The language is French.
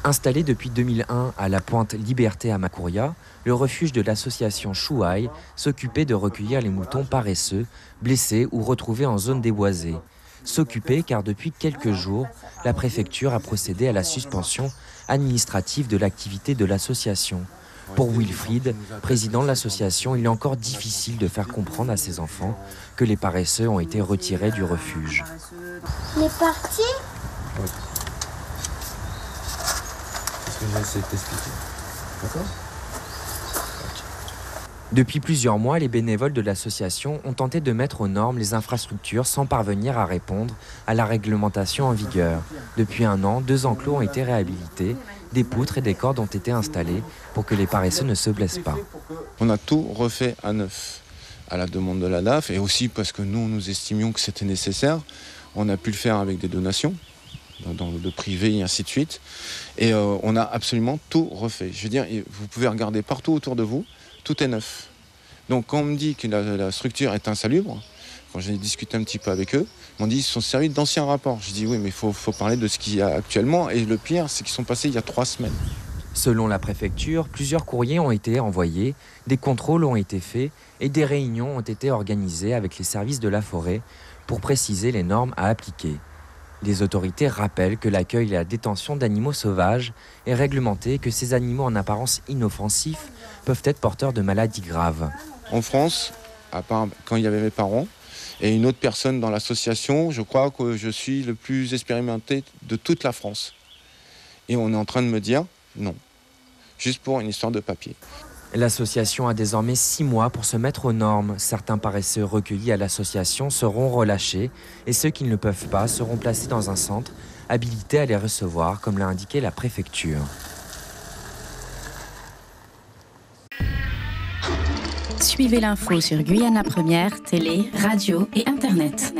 Installé depuis 2001 à la pointe Liberté à Macouria, le refuge de l'association Chouaï s'occupait de recueillir les moutons paresseux, blessés ou retrouvés en zone déboisée. S'occuper car depuis quelques jours, la préfecture a procédé à la suspension administrative de l'activité de l'association. Pour Wilfried, président de l'association, il est encore difficile de faire comprendre à ses enfants que les paresseux ont été retirés du refuge. Il est parti ? Oui. C'est ce que j'ai essayé de t'expliquer. D'accord ? Depuis plusieurs mois, les bénévoles de l'association ont tenté de mettre aux normes les infrastructures sans parvenir à répondre à la réglementation en vigueur. Depuis un an, 2 enclos ont été réhabilités, des poutres et des cordes ont été installées pour que les paresseux ne se blessent pas. On a tout refait à neuf, à la demande de la DAF, et aussi parce que nous estimions que c'était nécessaire. On a pu le faire avec des donations, dans le privé et ainsi de suite. Et on a absolument tout refait. Je veux dire, vous pouvez regarder partout autour de vous, tout est neuf. Donc quand on me dit que la structure est insalubre, quand j'ai discuté un petit peu avec eux, ils m'ont dit qu'ils sont servis d'anciens rapports. Je dis oui, mais il faut parler de ce qu'il y a actuellement. Et le pire, c'est qu'ils sont passés il y a 3 semaines. Selon la préfecture, plusieurs courriers ont été envoyés, des contrôles ont été faits et des réunions ont été organisées avec les services de la forêt pour préciser les normes à appliquer. Les autorités rappellent que l'accueil et la détention d'animaux sauvages est réglementé et que ces animaux en apparence inoffensifs peuvent être porteurs de maladies graves. En France, à part quand il y avait mes parents et une autre personne dans l'association, je crois que je suis le plus expérimenté de toute la France. Et on est en train de me dire non, juste pour une histoire de papier. L'association a désormais 6 mois pour se mettre aux normes. Certains paresseux recueillis à l'association seront relâchés et ceux qui ne le peuvent pas seront placés dans un centre habilité à les recevoir, comme l'a indiqué la préfecture. Suivez l'info sur Guyana Première, télé, radio et internet.